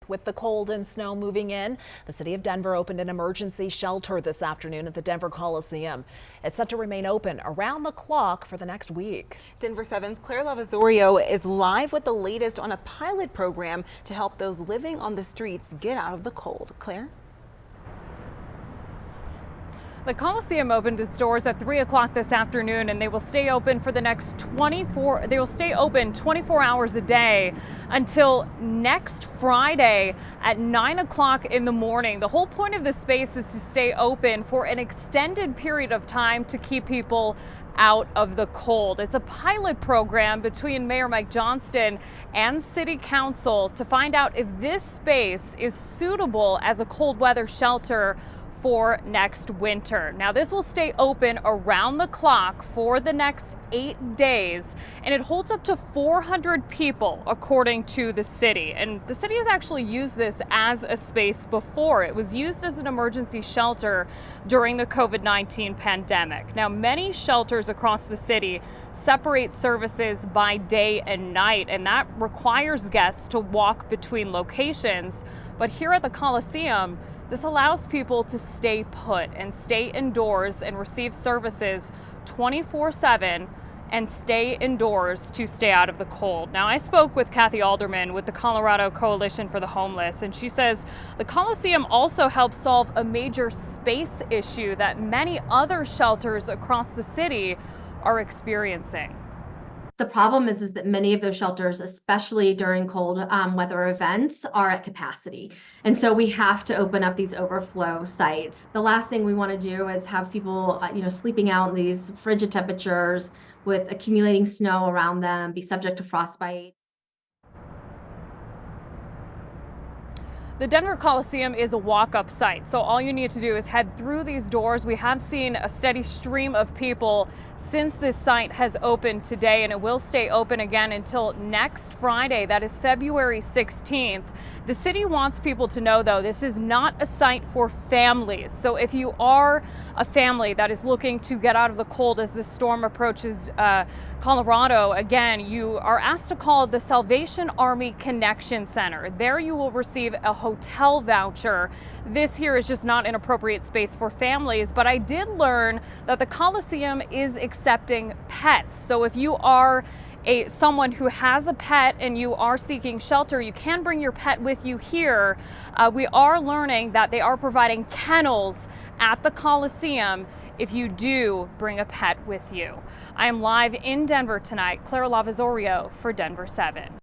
With the cold and snow moving in, the city of Denver opened an emergency shelter this afternoon at the Denver Coliseum. It's set to remain open around the clock for the next week. Denver 7's Claire Lavazorio is live with the latest on a pilot program to help those living on the streets get out of the cold. Claire? The Coliseum opened its doors at 3 o'clock this afternoon, and they will stay open for the next 24 hours a day until next Friday at 9 o'clock in the morning. The whole point of this space is to stay open for an extended period of time to keep people out of the cold. It's a pilot program between Mayor Mike Johnston and City Council to find out if this space is suitable as a cold weather shelter for next winter. Now, this will stay open around the clock for the next 8 days, and it holds up to 400 people, according to the city. And the city has actually used this as a space before. It was used as an emergency shelter during the COVID-19 pandemic. Now, many shelters across the city separate services by day and night, and that requires guests to walk between locations. But here at the Coliseum, this allows people to stay put and stay indoors and receive services 24/7 and stay indoors to stay out of the cold. Now, I spoke with Kathy Alderman with the Colorado Coalition for the Homeless, and she says the Coliseum also helps solve a major space issue that many other shelters across the city are experiencing. The problem is that many of those shelters, especially during cold weather events, are at capacity. And so we have to open up these overflow sites. The last thing we want to do is have people, sleeping out in these frigid temperatures with accumulating snow around them, be subject to frostbite. The Denver Coliseum is a walk-up site, so all you need to do is head through these doors. We have seen a steady stream of people since this site has opened today, and it will stay open again until next Friday. That is February 16th. The city wants people to know, though, this is not a site for families. So if you are a family that is looking to get out of the cold as the storm approaches Colorado, again, you are asked to call the Salvation Army Connection Center. There you will receive a hotel voucher. This here is just not an appropriate space for families, but I did learn that the Coliseum is accepting pets. So if you are someone who has a pet and you are seeking shelter, you can bring your pet with you here. We are learning that they are providing kennels at the Coliseum if you do bring a pet with you. I am live in Denver tonight. Claire Lavazorio for Denver 7.